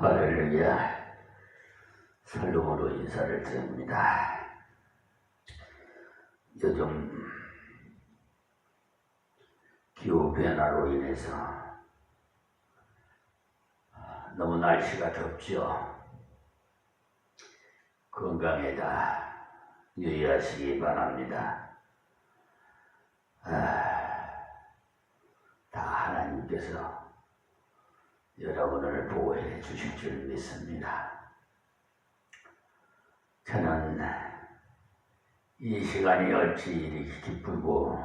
할렐루야. 살롱으로 인사를 드립니다. 요즘 기후변화로 인해서 너무 날씨가 덥죠. 건강에다 유의하시기 바랍니다. 다 하나님께서 여러분을 보호해 주실 줄 믿습니다. 저는 이 시간이 어찌 이리 기쁘고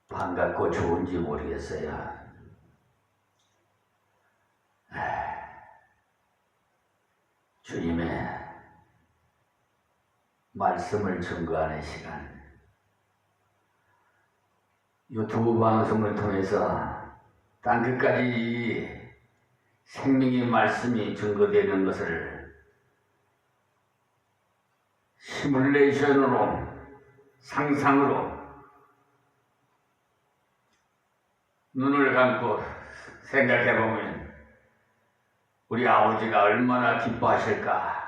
반갑고 좋은지 모르겠어요. 주님의 말씀을 증거하는 시간, 유튜브 방송을 통해서 땅끝까지 생명의 말씀이 증거되는 것을 시뮬레이션으로, 상상으로 눈을 감고 생각해 보면 우리 아버지가 얼마나 기뻐하실까.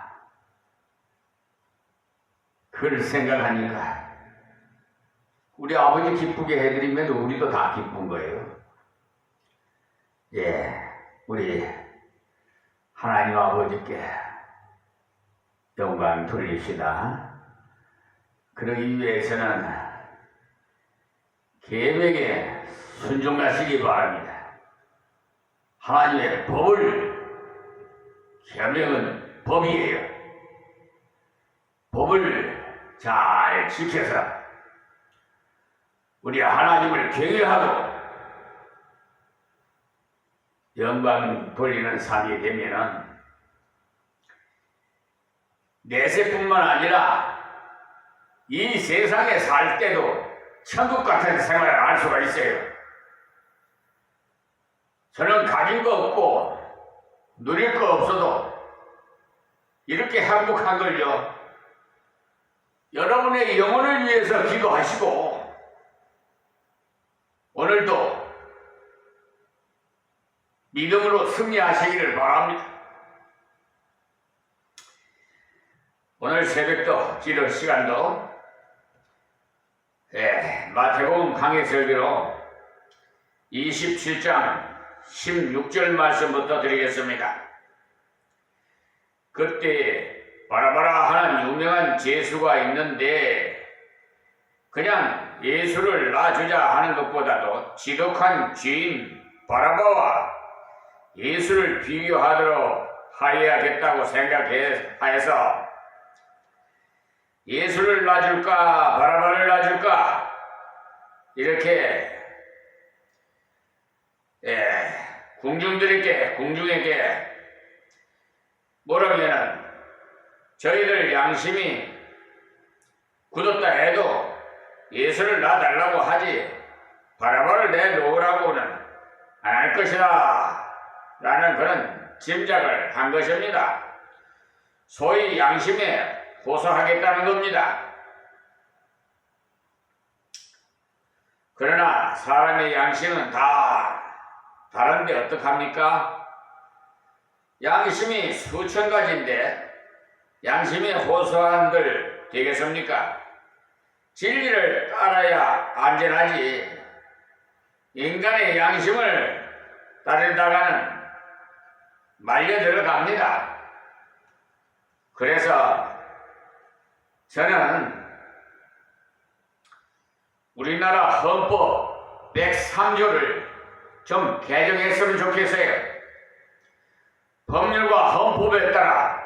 그걸 생각하니까 우리 아버지 기쁘게 해드리면 우리도 다 기쁜 거예요. 우리 하나님 아버지께 영광 돌립시다. 그러기 위해서는 계명에 순종하시기 바랍니다. 하나님의 계명은 법이에요. 법을 잘 지켜서 우리 하나님을 경외하고 영광 돌리는 삶이 되면은 내세뿐만 아니라 이 세상에 살 때도 천국 같은 생활을 할 수가 있어요. 저는 가진 거 없고 누릴 거 없어도 이렇게 행복한 걸요, 여러분의 영혼을 위해서 기도하시고 오늘도 믿음으로 승리하시기를 바랍니다. 오늘 새벽도 기도 시간도 마태복음 강해 설교로 27장 16절 말씀부터 드리겠습니다. 그때 바라바라 하는 유명한 죄수가 있는데 그냥 예수를 놔주자 하는 것보다도 지독한 죄인 바라바와 예수를 비교하도록 하여야겠다고 생각해서 예수를 놔줄까 바라바를 놔줄까 이렇게 궁중에게 뭐라면은 저희들 양심이 굳었다 해도 예수를 놔달라고 하지 바라바를 내놓으라고는 안 할 것이다 라는 그런 짐작을 한 것입니다. 소위 양심에 호소하겠다는 겁니다. 그러나 사람의 양심은 다 다른데 어떡합니까? 양심이 수천 가지인데 양심에 호소한들 되겠습니까? 진리를 따라야 안전하지 인간의 양심을 따르다가는 말려 들어갑니다. 그래서 저는 우리나라 헌법 103조를 좀 개정했으면 좋겠어요. 법률과 헌법에 따라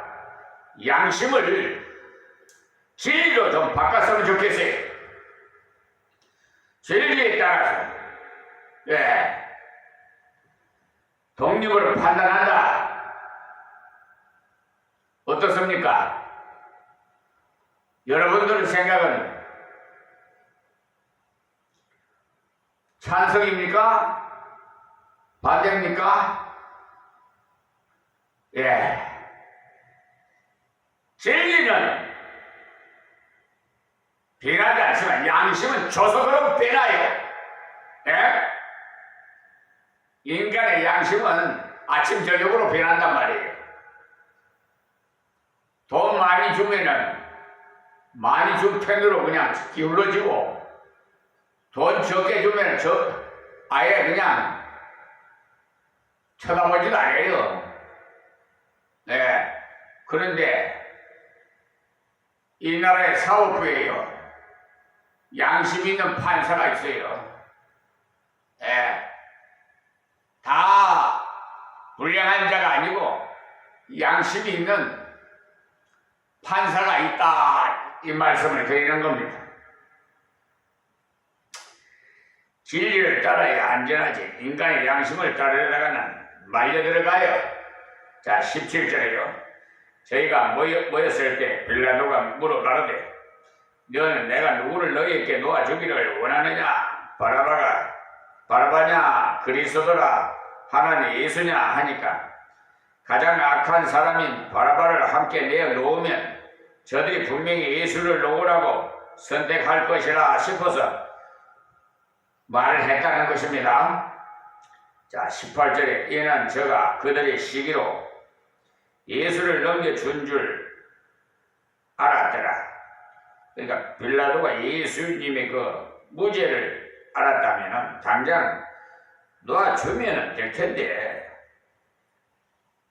양심을 진리로 좀 바꿨으면 좋겠어요. 진리에 따라서 독립으로 판단한다. 어떻습니까? 여러분들 생각은 찬성입니까? 반대입니까? 진리는 변하지 않지만 양심은 조석으로 변하여 인간의 양심은 아침 저녁으로 변한단 말이에요. 돈 많이 주면은 많이 준 편으로 그냥 기울어지고, 돈 적게 주면은 아예 그냥 쳐다보지도 않아요. 네. 그런데 이 나라의 사법부에요, 양심 있는 판사가 있어요. 네. 다 불량한 자가 아니고 양심이 있는 판사가 있다, 이 말씀을 드리는 겁니다. 진리를 따라야 안전하지, 인간의 양심을 따르려다가는 말려 들어가요. 자, 17절에요. 저희가 모였을 때 빌라도가 물어가로되 너는 내가 누구를 너희에게 놓아주기를 원하느냐? 바라바냐? 그리스도라? 하나님 예수냐? 하니까 가장 악한 사람인 바라바를 함께 내어놓으면 저들이 분명히 예수를 놓으라고 선택할 것이라 싶어서 말을 했다는 것입니다. 자, 18절에 이는 저가 그들의 시기로 예수를 넘겨준 줄 알았더라. 그러니까 빌라도가 예수님의 그 무죄를 알았다면 당장 놓아주면 될 텐데,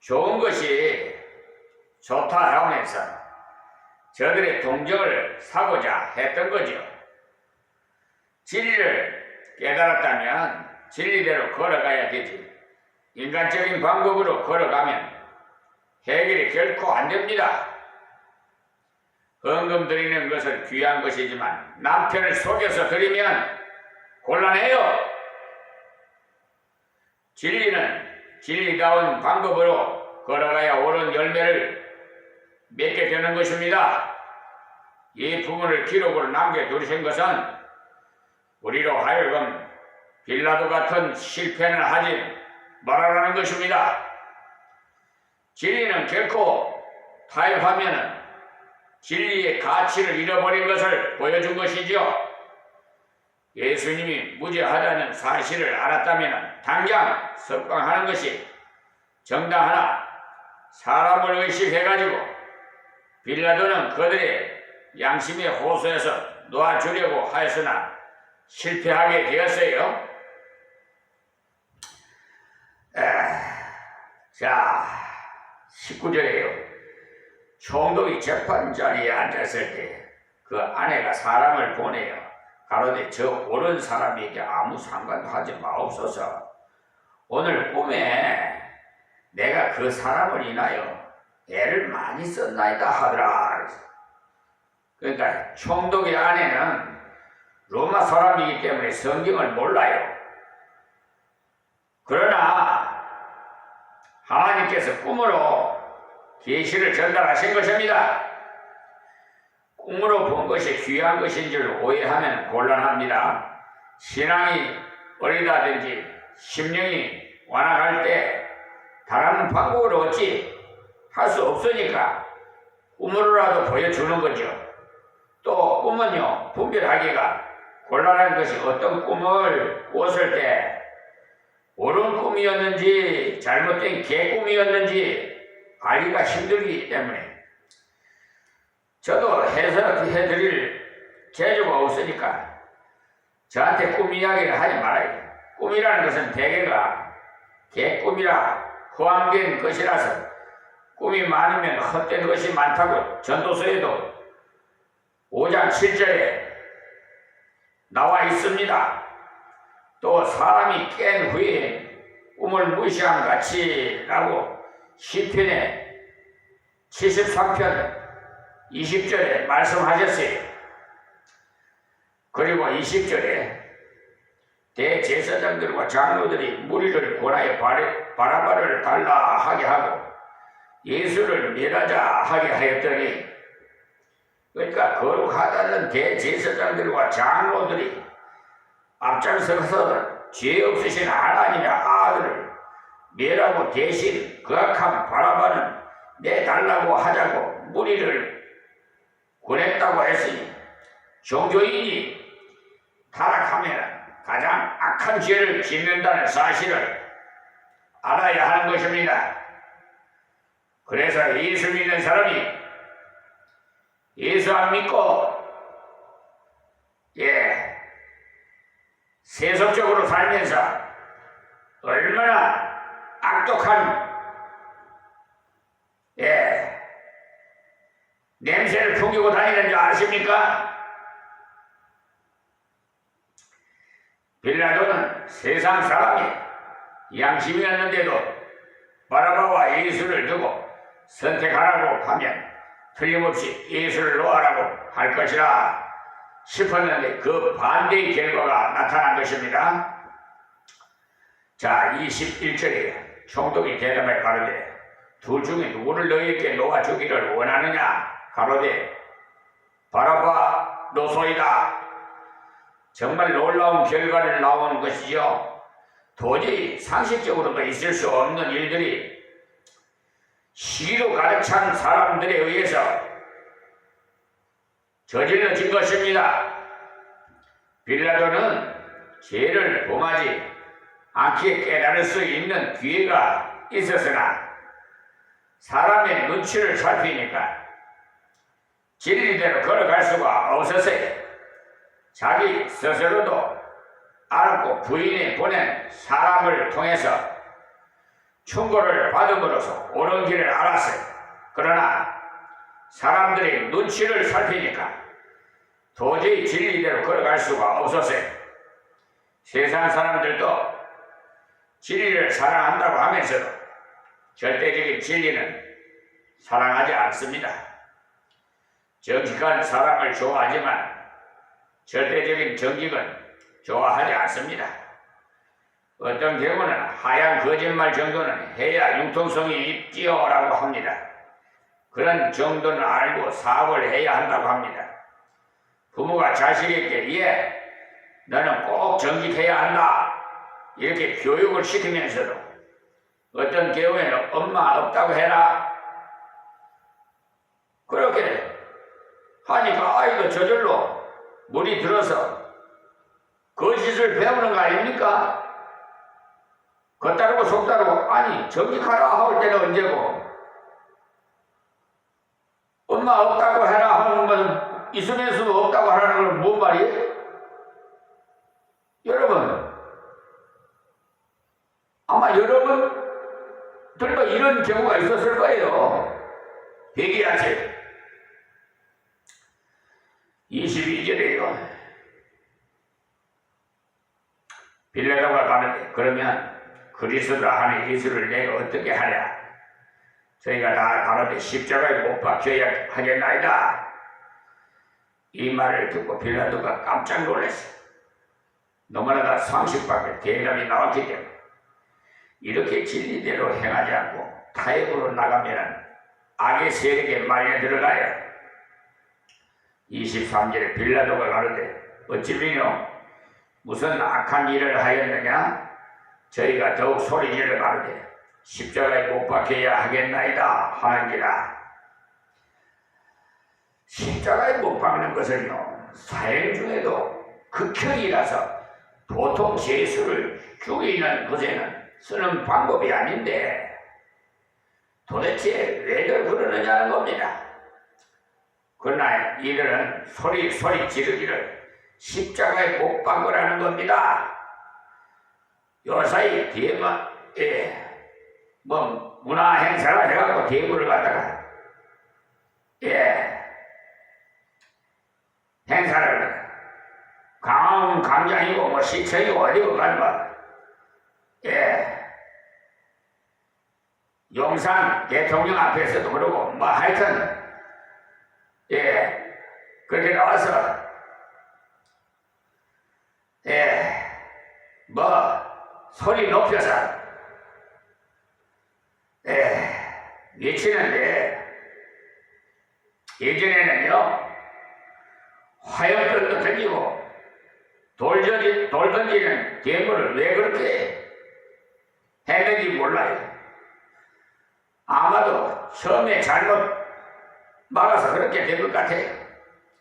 좋은 것이 좋다 하면서 저들의 동정을 사고자 했던 거죠. 진리를 깨달았다면 진리대로 걸어가야 되지, 인간적인 방법으로 걸어가면 해결이 결코 안 됩니다. 헌금 드리는 것은 귀한 것이지만 남편을 속여서 드리면 곤란해요. 진리는 진리다운 방법으로 걸어가야 옳은 열매를 맺게 되는 것입니다. 이 부분을 기록으로 남겨두신 것은 우리로 하여금 빌라도 같은 실패는 하지 말아라는 것입니다. 진리는 결코 타협하면 진리의 가치를 잃어버린 것을 보여준 것이죠. 예수님이 무죄하다는 사실을 알았다면 당장 석방하는 것이 정당하나 사람을 의식해가지고 빌라도는 그들의 양심에 호소해서 놓아주려고 하였으나 실패하게 되었어요. 자, 19절에요. 총독이 재판 자리에 앉았을 때 그 아내가 사람을 보내요. 가로되 저 옳은 사람에게 아무 상관도 하지 마옵소서. 오늘 꿈에 내가 그 사람을 인하여 애를 많이 썼나이다 하더라. 그러니까 총독의 아내는 로마 사람이기 때문에 성경을 몰라요. 그러나 하나님께서 꿈으로 계시를 전달하신 것입니다. 꿈으로 본 것이 귀한 것인 줄 오해하면 곤란합니다. 신앙이 어리다든지 심령이 완악할 때 다른 방법으로 어찌 할 수 없으니까 꿈으로라도 보여주는 거죠. 또 꿈은요, 분별하기가 곤란한 것이 어떤 꿈을 꾸었을 때 옳은 꿈이었는지 잘못된 개꿈이었는지 알기가 힘들기 때문에 저도 해석해드릴 재주가 없으니까 저한테 꿈 이야기를 하지 말아요. 꿈이라는 것은 대개가 개꿈이라 포함된 것이라서 꿈이 많으면 헛된 것이 많다고 전도서에도 5장 7절에 나와 있습니다. 또 사람이 깬 후에 꿈을 무시한 같이 라고 시편의 73편 20절에 말씀하셨어요. 그리고 20절에 대제사장들과 장로들이 무리를 권하여 바라바를 달라 하게 하고 예수를 멸하자 하게 하였더니, 그러니까 거룩하다는 대제사장들과 장로들이 앞장서서 죄 없으신 하나님의 아들을 멸하고 대신 그 악한 바라바는 내달라고 하자고 무리를 권했다고 했으니, 종교인이 타락하면 가장 악한 죄를 짓는다는 사실을 알아야 하는 것입니다. 그래서 예수 믿는 사람이 예수 안 믿고 세속적으로 살면서 얼마나 악독한 냄새를 풍기고 다니는 줄 아십니까? 빌라도는 세상 사람이 양심이었는데도 바라바와 예수를 두고 선택하라고 하면 틀림없이 예수를 놓으라고 할 것이라 싶었는데 그 반대의 결과가 나타난 것입니다. 자, 21절에 총독이 대답해 가로되 둘 중에 누구를 너희에게 놓아주기를 원하느냐? 가로되 바라바 노소이다. 정말 놀라운 결과를 나오는 것이죠. 도저히 상식적으로도 있을 수 없는 일들이 시기로 가득 찬 사람들에 의해서 저질러진 것입니다. 빌라도는 죄를 범하지 않게 깨달을 수 있는 기회가 있었으나 사람의 눈치를 살피니까 진리대로 걸어갈 수가 없었어요. 자기 스스로도 알았고 부인이 보낸 사람을 통해서 충고를 받음으로써 옳은 길을 알았어요. 그러나 사람들이 눈치를 살피니까 도저히 진리대로 걸어갈 수가 없었어요. 세상 사람들도 진리를 사랑한다고 하면서도 절대적인 진리는 사랑하지 않습니다. 정직한 사람을 좋아하지만 절대적인 정직은 좋아하지 않습니다. 어떤 경우는 하얀 거짓말 정도는 해야 융통성이 있지요라고 합니다. 그런 정도는 알고 사업을 해야 한다고 합니다. 부모가 자식에게 너는 꼭 정직해야 한다 이렇게 교육을 시키면서도 어떤 경우에는 엄마 없다고 해라 그렇게 하니까 아이도 저절로 물이 들어서 거짓을 배우는 거 아닙니까? 겉다르고 속다르고 아니 정직하라 할 때는 언제고 엄마 없다고 해라 하는 건 있으면서도 없다고 하라는 건 뭔 말이에요? 여러분 아마 여러분들도 이런 경우가 있었을 거예요. 회개하세요. 22절에요. 빌라도가 가는데 그러면 그리스도라 하는 예수를 내가 어떻게 하랴? 저희가 다 가는데 십자가에 못 박혀야 하겠나이다. 이 말을 듣고 빌라도가 깜짝 놀랐어요. 너무나 다 상식밖에 대답이 나왔기 때문에 이렇게 진리대로 행하지 않고 타협으로 나가면 악의 세력에 말려 들어가요. 23절에 빌라도가 가는데 어찌미뇨 무슨 악한 일을 하였느냐? 저희가 더욱 소리질러 가는데 십자가에 못 박혀야 하겠나이다 하는지라. 십자가에 못 박는 것은요 사형 중에도 극형이라서 보통 죄수를 죽이는 것에는 쓰는 방법이 아닌데 도대체 왜들 그러느냐는 겁니다. 그러나 이들은 소리 지르기를 십자가에 못 박으라는 겁니다. 요사이 대만에 문화 행사를 해갖고 대구를 갖다가 행사를 광장이고 시청이고 어디고 가면 용산 대통령 앞에서도 그러고 하여튼 그렇게 나와서 소리 높여서 외치는데 예전에는요 화염병도 던지고 돌 던지는 괴물을 왜 그렇게 했는지 몰라요. 아마도 처음에 잘못 막아서 그렇게 된 것 같아요.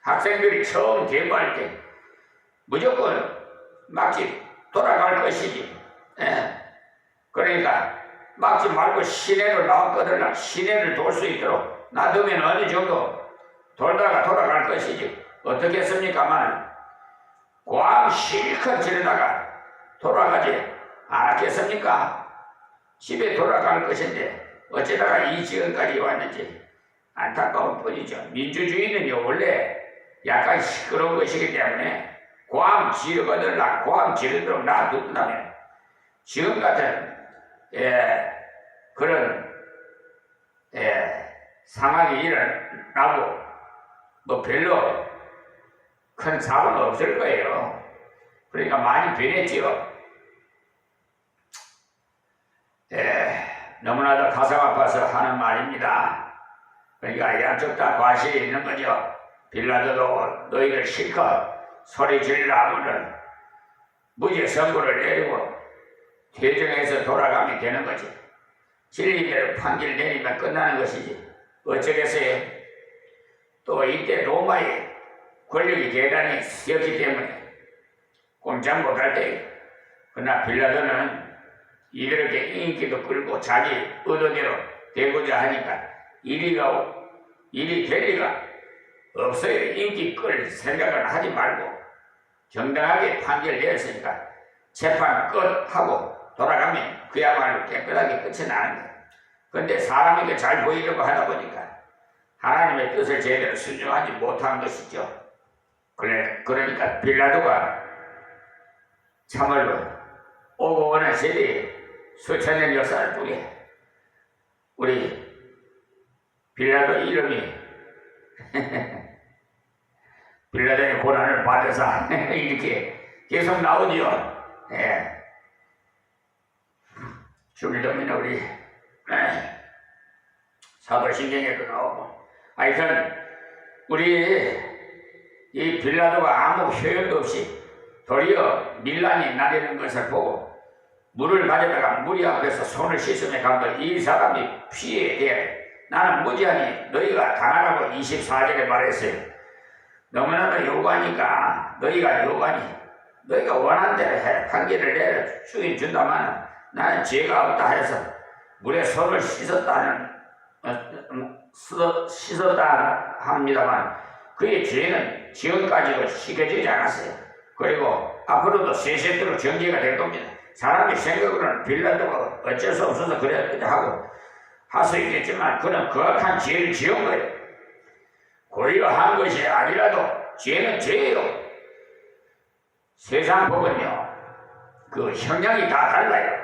학생들이 처음 대모할 때 무조건 막지 돌아갈 것이지. 그러니까 막지 말고 시내로 나왔거든. 시내를 돌 수 있도록 놔두면 어느 정도 돌다가 돌아갈 것이지. 어떻게 했습니까만 꽝 실컷 지르다가 돌아가지 않았겠습니까? 집에 돌아갈 것인데 어쩌다가 이 지경까지 왔는지 안타까운 뿐이죠. 민주주의는요 원래 약간 시끄러운 것이기 때문에 꽝 지르거들라 꽝 지르도록 놔둔다면 지금 같은 그런 상황이 일어나고 뭐 별로 큰 사고는 없을 거예요. 그러니까 많이 변했지요. 너무나도 가슴 아파서 하는 말입니다. 그러니까 양쪽 다 과실이 있는 거죠. 빌라도도 너희들 실컷 소리 지르라 하면은 무죄 선고를 내리고 퇴정해서 돌아가면 되는 거지. 진리대로 판결 내리면 끝나는 것이지. 어쩌겠어요? 또 이때 로마의 권력이 대단히 세었기 때문에 꼼짝 못할 때 그러나 빌라도는 이렇게 인기도 끌고 자기 의도대로 되고자 하니까 일이 될 리가 없어요. 인기 끌 생각을 하지 말고 정당하게 판결 내었으니까 재판 끝하고 돌아가면 그야말로 깨끗하게 끝이 나는 거예요. 그런데 사람에게 잘 보이려고 하다 보니까 하나님의 뜻을 제대로 순종하지 못한 것이죠. 그러니까 빌라도가 참말로 오고 오는 세대에 수천 년 역사를 두게 우리 빌라도 이름이 빌라도의 고난을 받아서 이렇게 계속 나오지요. 주기도면 우리 사도신경에도 나오고 하여튼 우리 이 빌라도가 아무 효용도 없이 도리어 밀란이 나려는 것을 보고 물을 가져다가 무리 앞에서 손을 씻으며 감독 이 사람이 피해야 돼. 나는 무지하니 너희가 당하라고 24절에 말했어요. 너무나도 요구하니까 너희가 원하는 대로 해. 판결을 내려 주긴 준다만 나는 죄가 없다 해서 물에 손을 씻었다 합니다만 그의 죄는 지금까지도 씻겨지지 않았어요. 그리고 앞으로도 세세토록 정죄가 될 겁니다. 사람의 생각으로는 빌라도가 어쩔 수 없어서 그랬다 하고 할 수 있겠지만 그는 거악한 죄를 지은 거예요. 고의로 한 것이 아니라도 죄는 죄예요. 세상 법은요 그 형량이 다 달라요.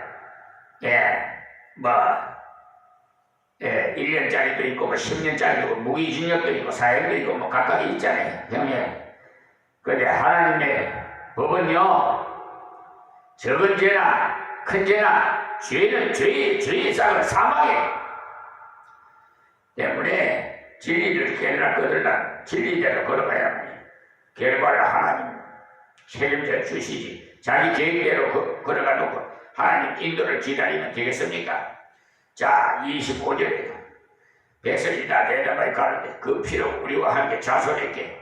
1년짜리도 있고 뭐 10년짜리도 있고 무기징역도 있고 사형도 있고 뭐 각각 있잖아요. 형님. 그런데 하나님의 법은요 적은 죄나 큰 죄나 죄는 죄의 싹을 사망해 때문에 진리를 깨달아 거들라 진리대로 걸어가야만 결과를 하나님 책임져 주시지. 자기 계획대로 걸어가 놓고 하나님 인도를 기다리면 되겠습니까? 자 25절에 백성이 다 대답하여 가는데 그 피로 우리와 함께 자손에게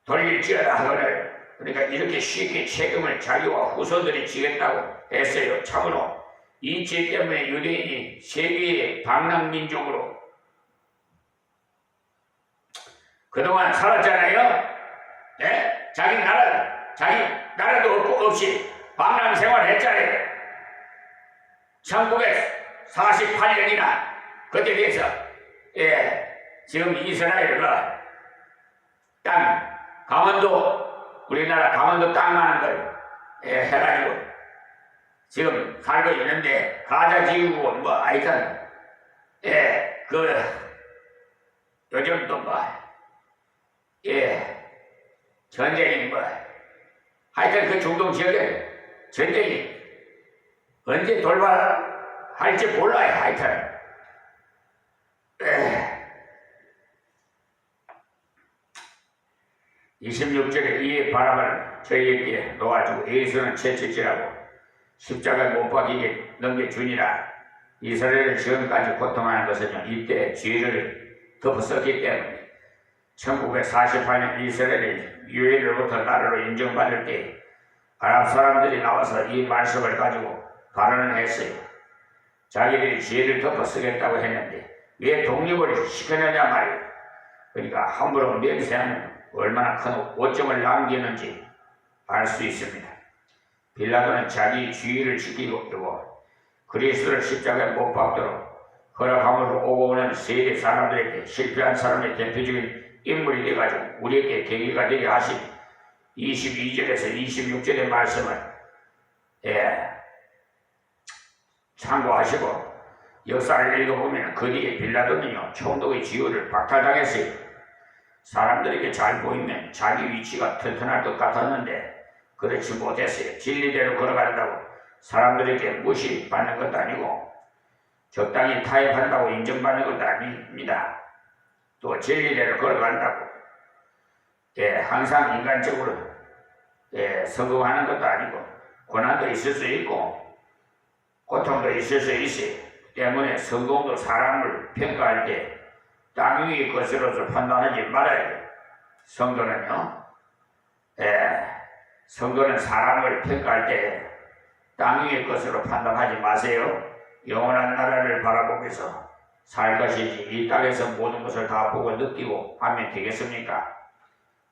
돌릴지어다 하거늘. 그러니까 이렇게 쉽게 책임을 자기와 후손들이 지겠다고 했어요. 참으로 이 죄 때문에 유대인이 세계의 방랑민족으로 그동안 살았잖아요. 자기 나라도 없고 없이 방랑 생활했잖아요. 1948년이나 그때 돼서 지금 이스라엘과 땅 강원도 우리나라 강원도 땅만한 걸 해가지고 지금 살고 있는데 가자 지구고 뭐 하여튼 요즘도 뭐 전쟁이 뭐 하여튼 그 중동 지역에 전쟁이 언제 돌발할지 몰라요. 하여튼 26절에 이 바람을 저희에게 놓아주고 예수는 채찍질하고 십자가에 못 박히게 넘겨주니라. 이스라엘을 지금까지 고통하는 것은 이때 죄를 덮었었기 때문에 1948년 이스라엘이 유엔으로부터 나라로 인정받을 때 아랍 사람들이 나와서 이 말씀을 가지고 발언을 했어요. 자기들이 지혜를 덮어 쓰겠다고 했는데 왜 독립을 시켜내냐 말이에요. 그러니까 함부로 맹세하면 얼마나 큰 오점을 남기는지 알 수 있습니다. 빌라도는 자기 주의를 지키고 그리스도를 십자가에 못 박도록 허락함으로 오고 오는 세대 사람들에게 실패한 사람의 대표적인 인물이 돼가지고 우리에게 계기가 되게 하신 22절에서 26절의 말씀을 참고하시고 역사를 읽어보면 그 뒤에 빌라도는요 총독의 지위를 박탈당했어요. 사람들에게 잘 보이면 자기 위치가 튼튼할 것 같았는데 그렇지 못했어요. 진리대로 걸어간다고 사람들에게 무시받는 것도 아니고 적당히 타협한다고 인정받는 것도 아닙니다. 또 진리대로 걸어간다고 항상 인간적으로 성공하는 것도 아니고 고난도 있을 수 있고 고통도 있을 수 있어요. 때문에 성공도 사람을 평가할 때 땅 위의 것으로서 판단하지 말아야 돼요. 성도는 사람을 평가할 때 땅 위의 것으로 판단하지 마세요. 영원한 나라를 바라보면서 살 것이지 이 땅에서 모든 것을 다 보고 느끼고 하면 되겠습니까?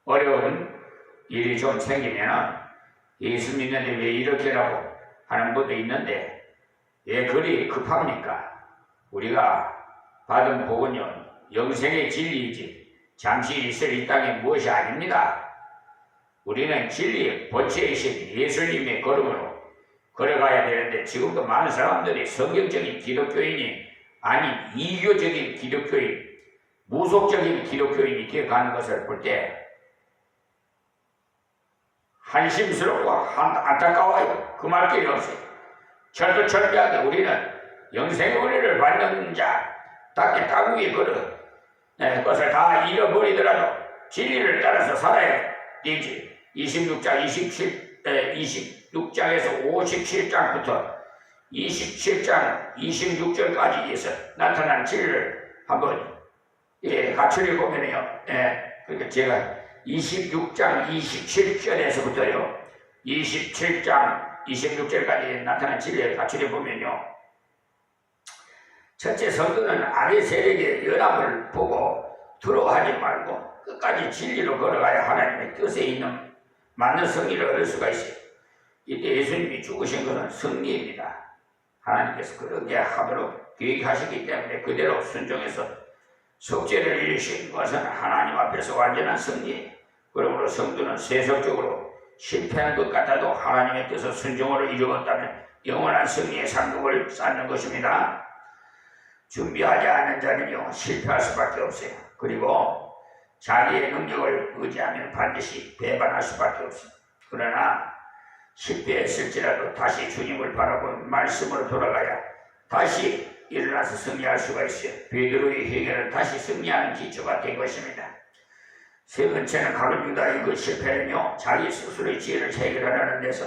어려운 일이 좀 생기면 예수 믿는데 왜 이렇게라고 하는 분도 있는데 왜 그리 급합니까? 우리가 받은 복은요 영생의 진리이지 잠시 있을 이 땅에 무엇이 아닙니다. 우리는 진리의 본체이신 예수님의 걸음으로 걸어가야 되는데 지금도 많은 사람들이 성경적인 기독교인이 아닌 이교적인 기독교인, 무속적인 기독교인이 되어가는 것을 볼 때 한심스럽고 안타까워요. 그 말 길이 없어요. 철두철미하게 우리는 영생의 은혜를 받는 자 딱히 땅 위에 걸어 것을 다 잃어버리더라도 진리를 따라서 살아야 되지. 26장에서 57장부터 27장 26절까지에서 나타난 진리를 한번 갖추려 보면요. 그러니까 제가 26장 27절에서부터요 27장 26절까지 나타난 진리를 갖추려 보면요. 첫째, 성도는 아래 세력의 연합을 보고 두려워하지 말고 끝까지 진리로 걸어가야 하나님의 뜻에 있는 맞는 승리를 얻을 수가 있어요. 이때 예수님이 죽으신 것은 승리입니다. 하나님께서 그렇게 하도록 계획하시기 때문에 그대로 순종해서 속죄를 이루신 것은 하나님 앞에서 완전한 승리예요. 그러므로 성도는 세속적으로 실패한 것 같아도 하나님의 뜻을 순종으로 이루었다면 영원한 승리의 상급을 쌓는 것입니다. 준비하지 않은 자는요 실패할 수밖에 없어요. 그리고 자기의 능력을 의지하면 반드시 배반할 수밖에 없어요. 그러나 실패했을지라도 다시 주님을 바라본 말씀으로 돌아가야 다시 일어나서 승리할 수가 있어요. 베드로의 회개는 다시 승리하는 기초가 된 것입니다. 세 번째는 가룟 유다의 그 실패는요 자기 스스로의 지혜를 해결하려는 데서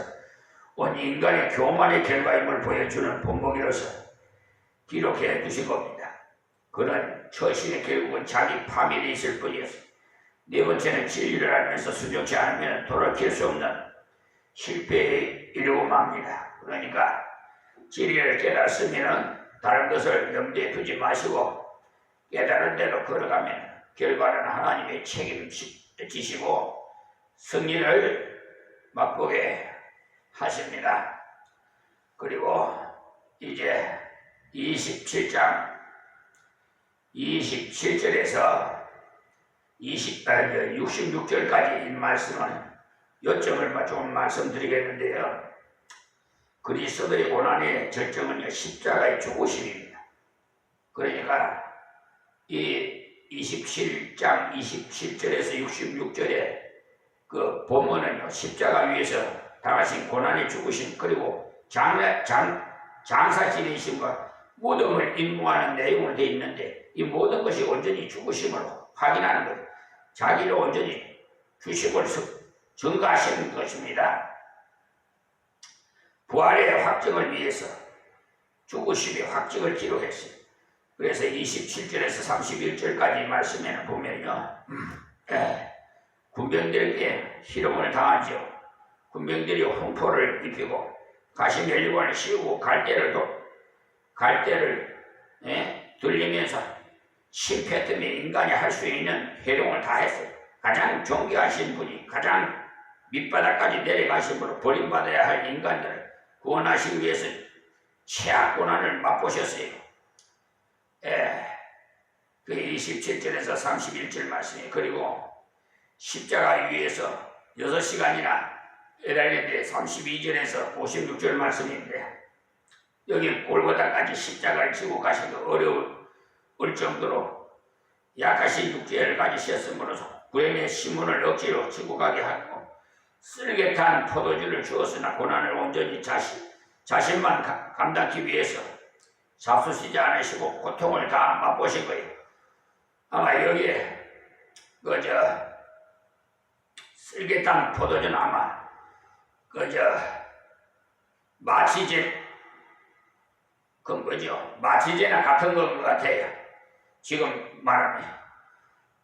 온 인간의 교만의 결과임을 보여주는 본보기로서 기록해 두신 겁니다. 그는 처신의 결국은 자기 파멸에 있을 뿐이었어요. 네 번째는 진리를 알면서 순종치 않으면 돌이킬 수 없는 실패에 이르고 맙니다. 그러니까 진리를 깨달았으면 다른 것을 염두에 두지 마시고 깨달은 대로 걸어가면 결과는 하나님의 책임지시고 승리를 맛보게 하십니다. 그리고 이제 27장 27절에서 66절까지 이 말씀은 요점을 좀 말씀드리겠는데요. 그리스도의 고난의 절정은요 십자가의 죽으심입니다. 그러니까 이 27장 27절에서 66절의 그 본문은요 십자가 위에서 당하신 고난의 죽으심 그리고 장사 지내심과 무덤을 임무하는 내용으로 되어 있는데 이 모든 것이 온전히 죽으심으로 확인하는 것, 자기를 온전히 주심을 증거하시는 것입니다. 부활의 확증을 위해서 죽으심의 확증을 기록했어요. 그래서 27절에서 31절까지 말씀에 보면요, 군병들에게 희롱을 당하죠. 군병들이 홍포를 입히고 가시멜리관을 씌우고 갈대를 갈대를 들리면서 실패 때문에 인간이 할 수 있는 해롱을 다 했어요. 가장 존귀하신 분이 가장 밑바닥까지 내려가신 분으로 버림받아야 할 인간들을 구원하시기 위해서 최악 고난을 맛보셨어요. 그 27절에서 31절 말씀이에요. 그리고 십자가 위에서 6시간이나 매달렸는데 32절에서 56절 말씀인데 여기 골고다까지 십자가를 지고 가시기 어려울 정도로 약하신 육체를 가지셨으므로서 구행의 신문을 억지로 지고 가게 하고 쓸개 탄 포도주를 주었으나 고난을 온전히 자신만 감당하기 위해서 잡수시지 않으시고 고통을 다 맛보신 거예요. 아마 여기에 쓸개 탄 포도주는 아마 마취제 그건 거죠. 마취제나 같은 것 같아요. 지금 말하면.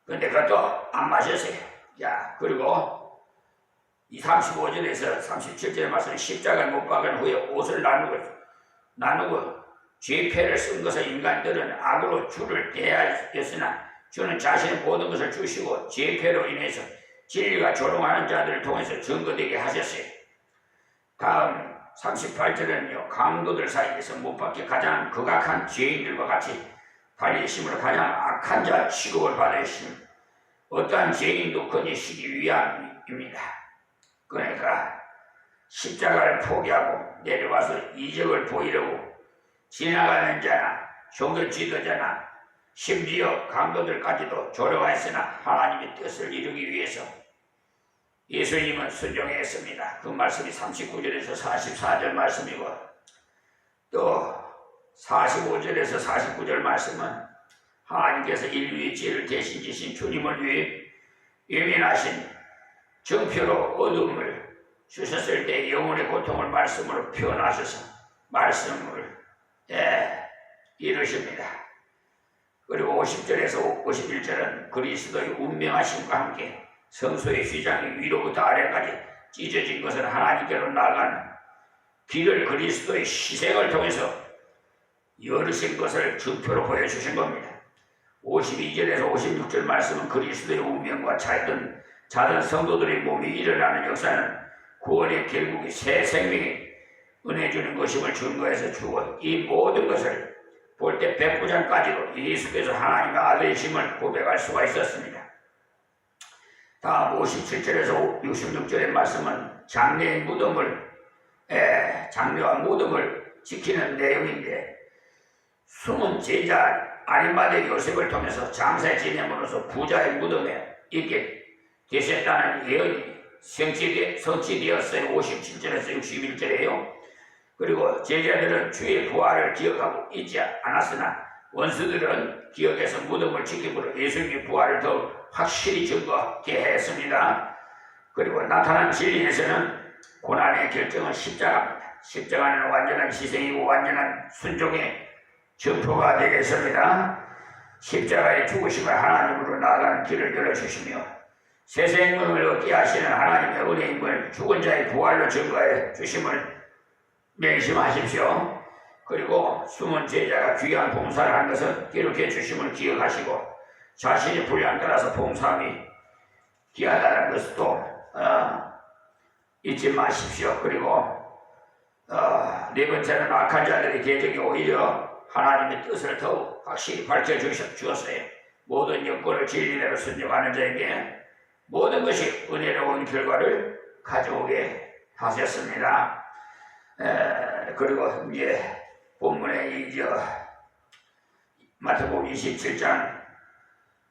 근데 그것도 안 마셨어요. 자, 그리고 이 35절에서 37절의 말씀 십자가에 못 박은 후에 옷을 나누고 죄패를 쓴 것을 인간들은 악으로 주를 대하였으나 주는 자신의 모든 것을 주시고 죄패로 인해서 진리가 조롱하는 자들을 통해서 증거되게 하셨어요. 다음 38절은요. 강도들 사이에서 못 박혀 가장 극악한 죄인들과 같이 달리심으로 가장 악한 자 취급을 받으시는 어떠한 죄인도 건지시기 위함입니다. 그러니까 십자가를 포기하고 내려와서 이적을 보이려고 지나가는 자나 종교 지도자나 심지어 강도들까지도 조롱했으나 하나님의 뜻을 이루기 위해서 예수님은 순종했습니다. 그 말씀이 39절에서 44절 말씀이고 또 45절에서 49절 말씀은 하나님께서 인류의 죄를 대신 지신 주님을 위해 예민하신 정표로 어둠을 주셨을 때 영혼의 고통을 말씀으로 표현하셔서 말씀을 이루십니다. 그리고 50절에서 51절은 그리스도의 운명하심과 함께 성소의 휘장이 위로부터 아래까지 찢어진 것은 하나님께로 나아가는 길을 그리스도의 희생을 통해서 열으신 것을 증표로 보여주신 겁니다. 52절에서 56절 말씀은 그리스도의 운명과 자던 성도들의 몸이 일어나는 역사는 구원의 결국이 새 생명이 은혜 주는 것임을 증거해서 주고 이 모든 것을 볼 때 백부장까지도 예수께서 하나님의 아들이심을 고백할 수가 있었습니다. 다음 57절에서 66절의 말씀은 장래의 장래와 무덤을 지키는 내용인데 숨은 제자 아리마대 요셉을 통해서 장사에 지냄으로써 부자의 무덤에 있게 되셨다는 예언이 성취되었어요. 57절에서 61절에요. 그리고 제자들은 주의 부활을 기억하고 잊지 않았으나 원수들은 기억해서 무덤을 지킴으로 예수님의 부활을 더 확실히 증거하게 했습니다. 그리고 나타난 진리에서는 고난의 결정은 십자가입니다. 십자가는 완전한 희생이고 완전한 순종의 증표가 되겠습니다. 십자가의 죽으심을 하나님으로 나아가는 길을 열어주시며 새 생명을 얻게 하시는 하나님의 은혜임을 죽은 자의 부활로 증거해 주심을 명심하십시오. 그리고 숨은 제자가 귀한 봉사를 한 것은 기록해 주심을 기억하시고 자신의 분량 따라서 봉사함이 귀하다는 것도 잊지 마십시오. 그리고 네 번째는 악한 자들의 계적이 오히려 하나님의 뜻을 더욱 확실히 밝혀주었어요. 모든 여건을 진리대로 순종하는 자에게 모든 것이 은혜로운 결과를 가져오게 하셨습니다. 그리고 이제 본문에 마태복음 27장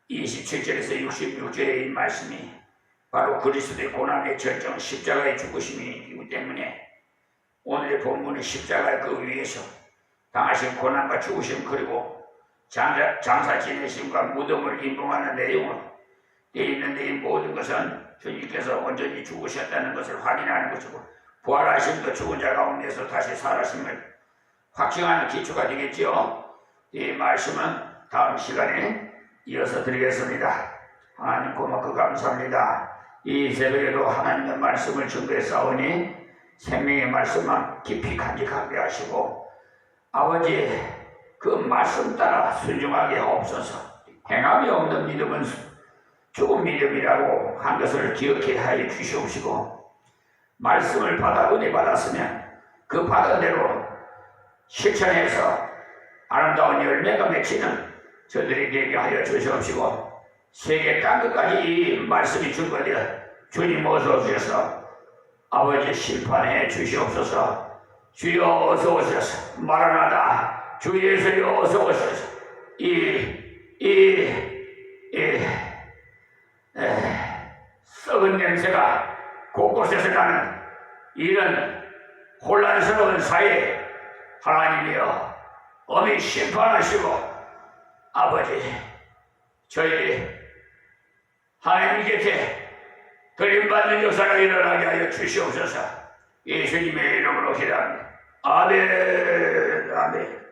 27절에서 66절의 이 말씀이 바로 그리스도의 고난의 절정 십자가의 죽으심이기 때문에 오늘의 본문은 십자가의 그 위에서 당하신 고난과 죽으심 그리고 장사 지내심과 무덤을 인봉하는 내용으로 되어 있는데 이 모든 것은 주님께서 온전히 죽으셨다는 것을 확인하는 것이고 부활하심도 죽은 자 가운데서 다시 살아심을 확증하는 기초가 되겠지요. 이 말씀은 다음 시간에 이어서 드리겠습니다. 하나님 고맙고 감사합니다. 이 새벽에도 하나님의 말씀을 증거해 싸우니 생명의 말씀만 깊이 간직하게 하시고 아버지 그 말씀 따라 순종하게 하옵소서. 행함이 없는 믿음은 죽은 믿음이라고 한 것을 기억해 하여 주시옵시고, 말씀을 받아 은혜 받았으면 그 받은 대로 실천해서 아름다운 열매가 맺히는 저들이 되게 하여 주시옵시고, 세계 땅끝까지 이 말씀이 줄거려 주님 어서 오셔서 아버지 심판해 주시옵소서. 주여 어서 오셔서 마라나다 주 예수여 어서 오셔서 썩은 냄새가 곳곳에서 나는 이런 혼란스러운 사회에 하나님이여 엄히 심판하시고, 아버지 저희들이 하나님 곁에 들림받는 역사가 일어나게 하여 주시옵소서. 예수님의 이름으로 기도합니다. 아멘. 아멘.